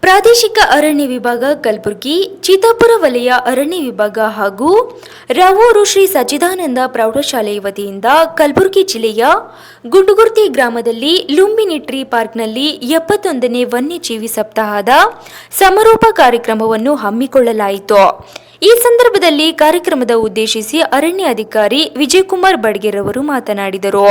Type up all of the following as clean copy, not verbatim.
ಪ್ರಾದೇಶಿಕ ಅರಣ್ಯ ವಿಭಾಗ ಕಲಬುರಗಿ, ಚಿತ್ತಾಪುರ ವಲಯ ಅರಣ್ಯ ವಿಭಾಗ ಹಾಗೂ ರಾವೂರು ಶ್ರೀ ಸಚ್ಚಿದಾನಂದ ಪ್ರೌಢಶಾಲೆ ವತಿಯಿಂದ ಕಲಬುರಗಿ ಜಿಲ್ಲೆಯ ಗುಂಡುಗುರ್ತಿ ಗ್ರಾಮದಲ್ಲಿ ಲುಂಬಿನಿ ಟ್ರೀ ಪಾರ್ಕ್ನಲ್ಲಿ 71ನೇ ವನ್ಯಜೀವಿ ಸಪ್ತಾಹದ ಸಮಾರೋಪ ಕಾರ್ಯಕ್ರಮವನ್ನು ಹಮ್ಮಿಕೊಳ್ಳಲಾಯಿತು. ಈ ಸಂದರ್ಭದಲ್ಲಿ ಕಾರ್ಯಕ್ರಮದ ಉದ್ದೇಶಿಸಿ ಅರಣ್ಯ ಅಧಿಕಾರಿ ವಿಜಯಕುಮಾರ್ ಬಡ್ಗೇರ್ ಅವರು ಮಾತನಾಡಿದರು.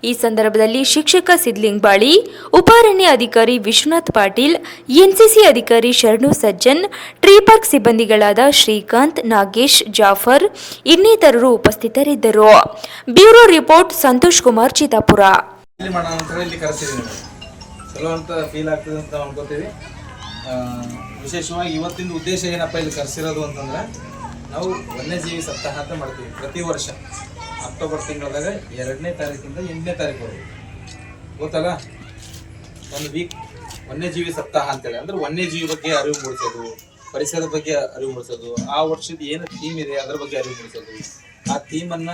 ಈ ಸಂದರ್ಭದಲ್ಲಿ ಶಿಕ್ಷಕ ಸಿದ್ಲಿಂಗ್ ಬಾಳಿ, ಉಪಾರಣ್ಯ ಅಧಿಕಾರಿ ವಿಶ್ವನಾಥ್ ಪಾಟೀಲ್, ಎನ್ಸಿಸಿ ಅಧಿಕಾರಿ ಶರಣು ಸಜ್ಜನ್, ಟ್ರೀ ಪಾರ್ಕ್ ಸಿಬ್ಬಂದಿಗಳಾದ ಶ್ರೀಕಾಂತ್, ನಾಗೇಶ್, ಜಾಫರ್ ಇನ್ನಿತರರು ಉಪಸ್ಥಿತರಿದ್ದರು. Bureau report Santosh Kumar, Chittapur. ವಿಶೇಷವಾಗಿ ಇವತ್ತಿನ ಉದ್ದೇಶ ಏನಪ್ಪ ಇಲ್ಲಿ ಕರೆಸಿರೋದು ಅಂತಂದ್ರೆ, ನಾವು ವನ್ಯಜೀವಿ ಸಪ್ತಾಹ ಅಂತ ಮಾಡ್ತೀವಿ ಪ್ರತಿ ವರ್ಷ ಅಕ್ಟೋಬರ್ ತಿಂಗಳದಾಗ 2ನೇ ತಾರೀಕಿಂದ 8ನೇ ತಾರೀಕು ಗೊತ್ತಲ್ಲ. ಒಂದು ವೀಕ್ ವನ್ಯಜೀವಿ ಸಪ್ತಾಹ ಅಂತೇಳಿ ಅಂದ್ರೆ ವನ್ಯಜೀವಿ ಬಗ್ಗೆ ಅರಿವು ಮೂಡಿಸೋದು, ಪರಿಸರದ ಬಗ್ಗೆ ಅರಿವು ಮೂಡಿಸೋದು, ಆ ವರ್ಷದ ಏನು ಥೀಮ್ ಇದೆ ಅದರ ಬಗ್ಗೆ ಅರಿವು ಮೂಡಿಸೋದು, ಆ ಥೀಮನ್ನ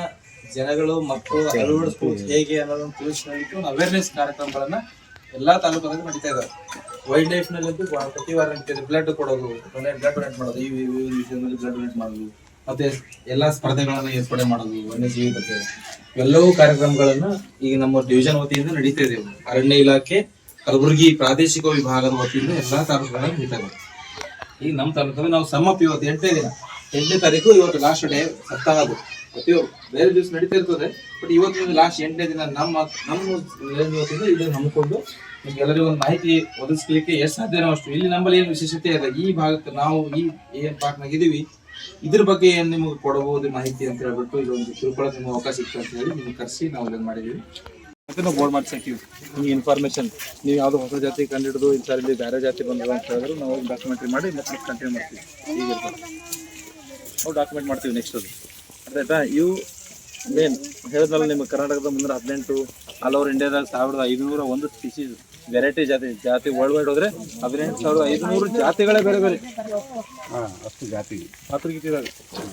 ಜನಗಳು ಮಕ್ಕಳು ಅಳವಡಿಸ್ಬೋದು ಹೇಗೆ ಅನ್ನೋದನ್ನು ತಿಳಿಸಲಿಕ್ಕೆ ಒಂದು ಅವೇರ್ನೆಸ್ ಕಾರ್ಯಕ್ರಮಗಳನ್ನ ಎಲ್ಲಾ ತಾಲೂಕುಗಳಲ್ಲಿ ನಡೀತಾ ಇದ್ದಾರೆ. ವೈಲ್ಡ್ ಲೈಫ್ ನಲ್ಲಂತೂ ಪ್ರತಿ ವಾರ ನಡೀತಿದೆ. ಬ್ಲಡ್ ಕೊಡೋದು, ಬ್ಲಡ್ ಡೊನೇಟ್ ಮಾಡೋದು, ಈ ವಿಷಯದಲ್ಲಿ ಬ್ಲಡ್ ಡೊನೇಟ್ ಮಾಡೋದು, ಮತ್ತೆ ಎಲ್ಲಾ ಸ್ಪರ್ಧೆಗಳನ್ನ ಏರ್ಪಡೆ ಮಾಡೋದು ವನ್ಯಜೀವಿ ಬಗ್ಗೆ ಎಲ್ಲವೂ ಕಾರ್ಯಕ್ರಮಗಳನ್ನ ಈಗ ನಮ್ಮ ಡಿವಿಷನ್ ವತಿಯಿಂದ ನಡೀತಾ ಇದೆ. ಅರಣ್ಯ ಇಲಾಖೆ ಕಲಬುರಗಿ ಪ್ರಾದೇಶಿಕ ವಿಭಾಗದ ವತಿಯಿಂದ ಎಲ್ಲಾ ತಾಲೂಕುಗಳಲ್ಲಿ ನಡೀತಾ ಇದೆ. ಈಗ ನಮ್ಮ ತಾಲೂಕಲ್ಲಿ ನಾವು ಸಮ್ಮಪ್ ಇವತ್ತು 8ನೇ ದಿನ, 8ನೇ ತಾರೀಕು ಇವತ್ತು ಲಾಸ್ಟ್ ಡೇ ಸಪ್ತಾಹ. ಅದು ಬೇರೆ ದಿವಸ ನಡೀತಾ ಇರ್ತದೆ, ಬಟ್ ಇವತ್ತಿನ ಲಾಸ್ಟ್ 8ನೇ ದಿನ ನಮ್ಮ ವತಿಯಿಂದ ಇದನ್ನು ನಂಬಿಕೊಂಡು ನಿಮ್ಗೆಲ್ಲರಿಗೂ ಒಂದು ಮಾಹಿತಿ ಒದಗಿಸ್ಲಿಕ್ಕೆ ಎಷ್ಟು ಸಾಧ್ಯನೋ ಅಷ್ಟು. ಇಲ್ಲಿ ನಮ್ಮಲ್ಲಿ ಏನು ವಿಶೇಷತೆ ಇದೆ, ಈ ಭಾಗಕ್ಕೆ ನಾವು ಈ ಏನ್ ಪಾರ್ಕ್ನಾಗ ಇದೀವಿ ಇದ್ರ ಬಗ್ಗೆ ಏನ್ ನಿಮ್ಗೆ ಕೊಡಬಹುದು ಮಾಹಿತಿ ಅಂತ ಹೇಳ್ಬಿಟ್ಟು ಇದೊಂದು ತಿಳ್ಕೊಳ್ಳೋಕೆ ನಿಮ್ಗೆ ಅವಕಾಶ ಇತ್ತು ಅಂತ ಹೇಳಿ ನಿಮ್ಗೆ ಕರೆಸಿ ನಾವು ಇದನ್ನ ಮಾಡಿದೀವಿ. ಮತ್ತೆ ನಾವು ಬೋರ್ಡ್ ಮಾಡ್ಸಾಕಿವಿ ನಿಮ್ಗೆ ಇನ್ಫಾರ್ಮೇಶನ್. ನೀವು ಯಾವ್ದು ಹೊಸ ಜಾತಿ ಕಂಡಿಡಿದು ಇಲ್ಲಿ ಬೇರೆ ಜಾತಿ ಬಂದದ ಅಂತ ಹೇಳಿದ್ರು ನಾವು ಡಾಕ್ಯುಮೆಂಟ್ರಿ ಮಾಡಿ ಮತ್ತೆ ಕಂಟಿನ್ಯೂ ಮಾಡ್ತೀವಿ. ಈಗ ನಾವು ಡಾಕ್ಯುಮೆಂಟ್ ಮಾಡ್ತೀವಿ ನೆಕ್ಸ್ಟ್. ಅದು ಅರ್ಥಾಯ್ತಾ? ಇವು ಮೇನ್ ಹೇಳಿದ್ಮೇಲೆ ನಿಮ್ಮ ಕರ್ನಾಟಕದ 318 ಆಲ್ ಓವರ್ ಇಂಡಿಯಾದಾಗ 1501 ಸ್ಪೀಸೀಸ್ ವೆರೈಟಿ ಜಾತಿ ವರ್ಲ್ಡ್ ವೈಡ್ ಹೋದ್ರೆ 18,500 ಜಾತಿಗಳೇ ಬೇರೆ ಬೇರೆ. ಅಷ್ಟು ಜಾತಿ